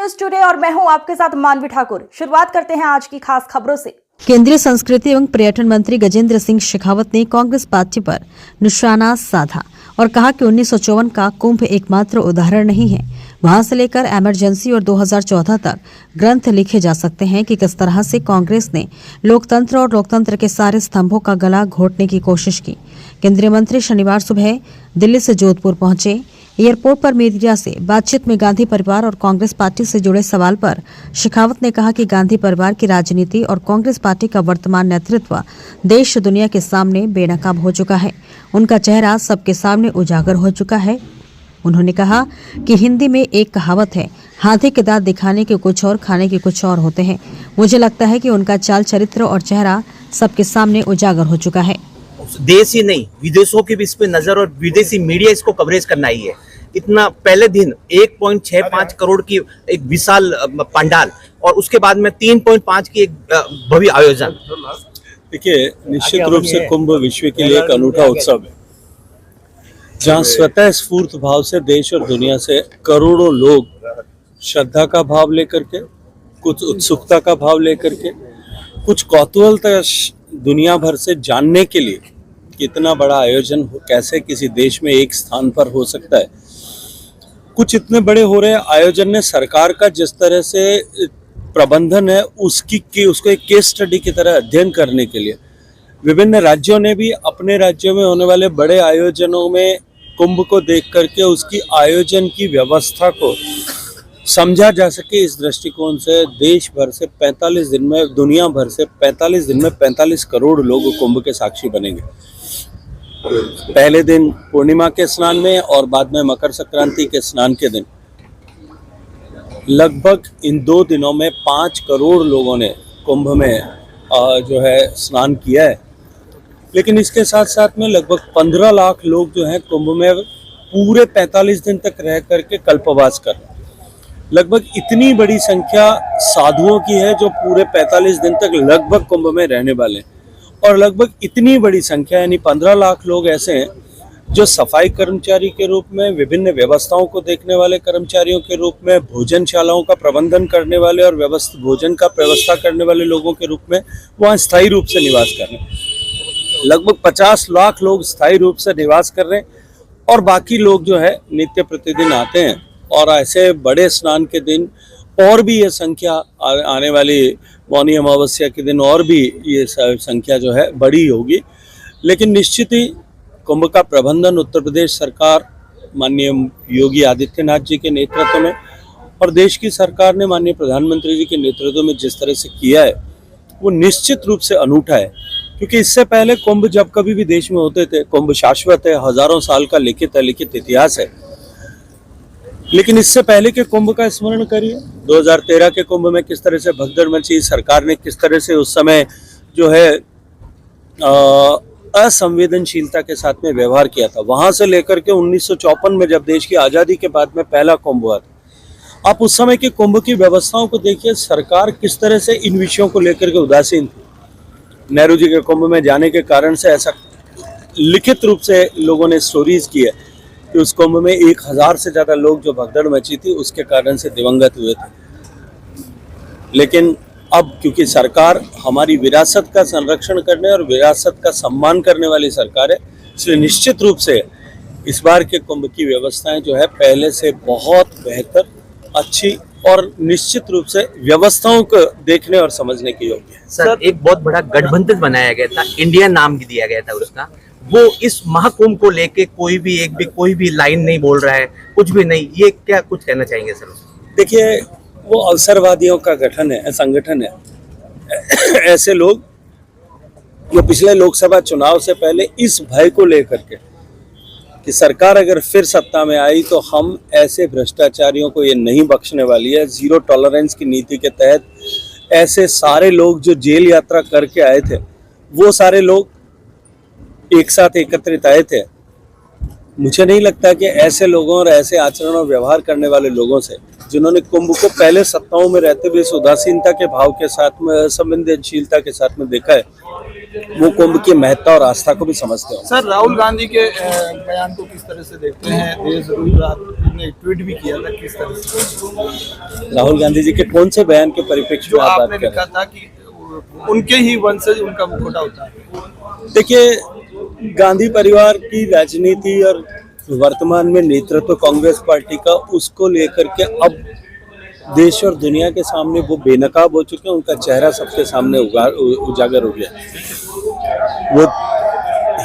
News today और मैं हूं आपके साथ मानवी ठाकुर। शुरुआत करते हैं आज की खास खबरों से। केंद्रीय संस्कृति एवं पर्यटन मंत्री गजेंद्र सिंह शेखावत ने कांग्रेस पार्टी पर निशाना साधा और कहा कि 1954 का कुंभ एकमात्र उदाहरण नहीं है। वहां से लेकर इमरजेंसी और 2014 तक ग्रंथ लिखे जा सकते हैं कि किस तरह से कांग्रेस ने लोकतंत्र और लोकतंत्र के सारे स्तंभों का गला घोटने की कोशिश की। केंद्रीय मंत्री शनिवार सुबह दिल्ली से जोधपुर पहुंचे। एयरपोर्ट पर मीडिया से बातचीत में गांधी परिवार और कांग्रेस पार्टी से जुड़े सवाल पर शेखावत ने कहा कि गांधी परिवार की राजनीति और कांग्रेस पार्टी का वर्तमान नेतृत्व देश दुनिया के सामने बेनकाब हो चुका है। उनका चेहरा सबके सामने उजागर हो चुका है। उन्होंने कहा कि हिंदी में एक कहावत है, हाथी के दांत दिखाने के कुछ और, खाने के कुछ और होते हैं। मुझे लगता है कि उनका चाल चरित्र और चेहरा सबके सामने उजागर हो चुका है। देश ही नहीं, विदेशों की भी इस पे नजर और विदेशी मीडिया इसको कवरेज करना ही है। इतना पहले दिन 1.65 करोड़ की एक विशाल पंडाल और उसके बाद में 3.5 की एक भव्य आयोजन। देखिए, निश्चित रूप से कुंभ विश्व के लिए एक अनूठा उत्सव है, जहां स्वतः स्फूर्त भाव से देश और दुनिया से करोड़ों लोग श्रद्धा का भाव लेकर के, कुछ उत्सुकता का भाव लेकर के, कुछ कौतूहलता दुनिया भर से जानने के लिए कितना बड़ा आयोजन कैसे किसी देश में एक स्थान पर हो सकता है। कुछ इतने बड़े हो रहे आयोजन ने सरकार का जिस तरह से प्रबंधन है उसको एक केस स्टडी की तरह अध्ययन करने के लिए विभिन्न राज्यों ने भी अपने राज्यों में होने वाले बड़े आयोजनों में कुंभ को देख करके उसकी आयोजन की व्यवस्था को समझा जा सके, इस दृष्टिकोण से देश भर से 45 दिन में, दुनिया भर से 45 दिन में 45 करोड़ लोग कुंभ के साक्षी बनेंगे। पहले दिन पूर्णिमा के स्नान में और बाद में मकर संक्रांति के स्नान के दिन लगभग इन 2 दिनों में 5 करोड़ लोगों ने कुंभ में जो है स्नान किया है। लेकिन इसके साथ साथ में लगभग 15 लाख लोग जो हैं कुंभ में पूरे 45 दिन तक रह करके कल्पवास कर, लगभग इतनी बड़ी संख्या साधुओं की है जो पूरे 45 दिन तक लगभग कुंभ में रहने वाले हैं। और लगभग इतनी बड़ी संख्या यानी 15 लाख लोग ऐसे हैं जो सफाई कर्मचारी के रूप में, विभिन्न व्यवस्थाओं को देखने वाले कर्मचारियों के रूप में, भोजनशालाओं का प्रबंधन करने वाले और भोजन का व्यवस्था करने वाले लोगों के रूप में वहाँ स्थायी रूप से निवास कर रहे हैं। लगभग 50 लाख लोग स्थायी रूप से निवास कर रहे हैं और बाकी लोग जो है नित्य प्रतिदिन आते हैं। और ऐसे बड़े स्नान के दिन और भी ये संख्या आने वाली मौनी अमावस्या के दिन और भी ये संख्या जो है बड़ी होगी। लेकिन निश्चित ही कुंभ का प्रबंधन उत्तर प्रदेश सरकार माननीय योगी आदित्यनाथ जी के नेतृत्व में और देश की सरकार ने माननीय प्रधानमंत्री जी के नेतृत्व में जिस तरह से किया है वो निश्चित रूप से अनूठा है। क्योंकि इससे पहले कुंभ जब कभी भी देश में होते थे, कुंभ शाश्वत है, हजारों साल का लिखित इतिहास है। लेकिन इससे पहले के कुंभ का स्मरण करिए, 2013 के कुंभ में किस तरह से भगदड़ मची, सरकार ने किस तरह से उस समय जो है असंवेदनशीलता के साथ में व्यवहार किया था। वहां से लेकर के 1954 में जब देश की आज़ादी के बाद में पहला कुंभ हुआ था, आप उस समय के कुंभ की व्यवस्थाओं को देखिए, सरकार किस तरह से इन विषयों को लेकर के उदासीन थी। नेहरू जी के कुंभ में जाने के कारण से ऐसा लिखित रूप से लोगों ने स्टोरीज की है कि उस कुंभ में 1000 से ज्यादा लोग जो भगदड़ मची थी उसके कारण से दिवंगत हुए थे। लेकिन अब क्योंकि सरकार हमारी विरासत का संरक्षण करने और विरासत का सम्मान करने वाली सरकार है, इसलिए निश्चित रूप से इस बार के कुंभ की व्यवस्थाएं जो है पहले से बहुत बेहतर, अच्छी और निश्चित रूप से व्यवस्थाओं को देखने और समझने की योग्य है। सर, एक बहुत बड़ा गठबंधन बनाया गया था, इंडिया नाम दिया गया था उसका। वो इस महाकुंभ को लेके कोई भी लाइन नहीं बोल रहा है, कुछ भी नहीं। ये क्या कुछ कहना चाहेंगे सर? देखिए, वो अवसरवादियों का गठन है, संगठन है। ऐसे लोग जो पिछले लोकसभा चुनाव से पहले इस भय को लेकर के कि सरकार अगर फिर सत्ता में आई तो हम ऐसे भ्रष्टाचारियों को ये नहीं बख्शने वाली है। 0 टॉलरेंस की नीति के तहत ऐसे सारे लोग जो जेल यात्रा करके आए थे, वो सारे लोग एक साथ एकत्रित आए थे। मुझे नहीं लगता कि ऐसे लोगों और ऐसे आचरण और व्यवहार करने वाले लोगों से, जिन्होंने कुंभ को पहले सत्ताओं में रहते हुए इस उदासीनता के भाव के साथ में, असंवेदनशीलता के साथ में देखा है, वो कुंभ की महत्ता और आस्था को भी समझते हो। सर, राहुल गांधी के बयान को किस तरह से देखते हैं? देश जरूर ने ट्वीट भी किया था किस तरह से। राहुल गांधी जी के कौन से बयान के परिप्रेक्ष्य जो में आप आपने बात कर लिखा रहे था कि उनके ही वंशज उनका मुखौटा होता है। हैं? देखिए, गांधी परिवार की राजनीति और वर्तमान में नेतृत्व कांग्रेस पार्टी का, उसको लेकर के अब देश और दुनिया के सामने वो बेनकाब हो चुके हैं। उनका चेहरा सबके सामने उजागर हो गया। वो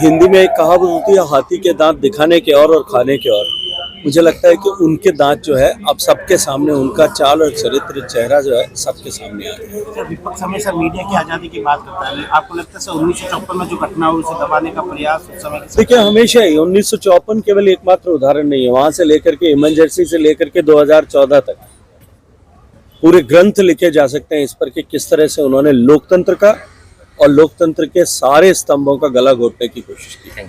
हिंदी में एक कहावत होती है, हाथी के दांत दिखाने के और खाने के और। मुझे लगता है कि उनके दांत जो है अब सबके सामने, उनका चाल और चरित्र, चेहरा जो है सबके सामने आ रहा है। सर, विपक्ष हमेशा मीडिया की आज़ादी की बात करता है। आपको लगता है 1954 में जो घटना हुई उसे दबाने का प्रयास उस समय देखिए, हमेशा ही 1954 केवल एकमात्र उदाहरण नहीं है। वहां से लेकर के इमरजेंसी से लेकर के 2014 तक पूरे ग्रंथ लिखे जा सकते हैं इस पर कि किस तरह से उन्होंने लोकतंत्र का और लोकतंत्र के सारे स्तंभों का गला घोटने की कोशिश की।